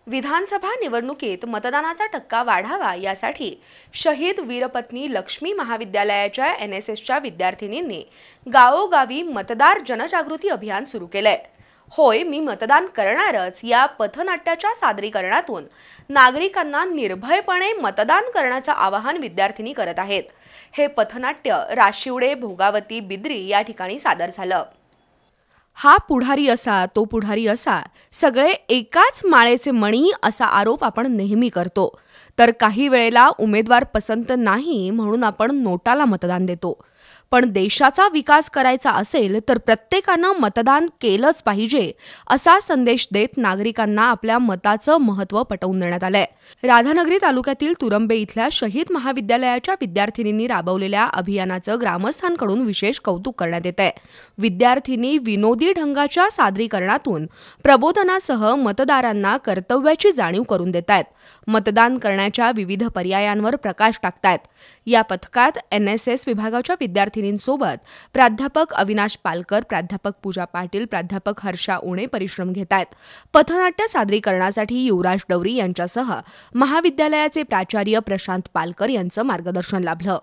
विधानसभा निवडणुकीत मतदानाचा टक्का वाढावा यासाठी शहीद वीरपत्नी लक्ष्मी महाविद्यालयाच्या एनएसएसच्या विद्यार्थिनींनी गावोगावी मतदार जनजागृती अभियान सुरू केलंय। होय मी मतदान करणारच या पथनाट्याच्या सादरीकरणातून नागरिकांना निर्भयपणे मतदान करण्याचं आवाहन विद्यार्थिनी करत आहेत। हे पथनाट्य राशिवडे भोगावती बिद्री या ठिकाणी सादर झालं। हा पुढारी असा तो पुढारी असा सगळे एकाच माळेचे मणी असा आरोप आपण नेहमी करतो, तर काही वेळेला उमेदवार पसंत नाही म्हणून आपण नोटाला मतदान देतो। पण देशाचा विकास करायचा असेल तर प्रत्येकानं मतदान केलंच पाहिजे असा संदेश देत नागरिकांना आपल्या मताचं महत्त्व पटवून देण्यात आलंय। राधानगरी तालुक्यातील तुरंबे इथल्या शहीद महाविद्यालयाच्या विद्यार्थिनींनी राबवलेल्या अभियानाचं ग्रामस्थांकडून विशेष कौतुक करण्यात येतंय। विद्यार्थिनी विनोदी ढंगाच्या सादरीकरणातून प्रबोधनासह मतदारांना कर्तव्याची जाणीव करून देतायत, मतदान करण्याच्या विविध पर्यायांवर प्रकाश टाकतायत। या पथकात एनएसएस विभागाच्या विद्यार्थिनींसोबत प्राध्यापक अविनाश पालकर, प्राध्यापक पूजा पाटील, प्राध्यापक हर्षा उणे परिश्रम घेतायत। पथनाट्य सादरीकरणासाठी युवराज डवरी यांच्यासह महाविद्यालयाचे प्राचार्य प्रशांत पालकर यांचं मार्गदर्शन लाभलं।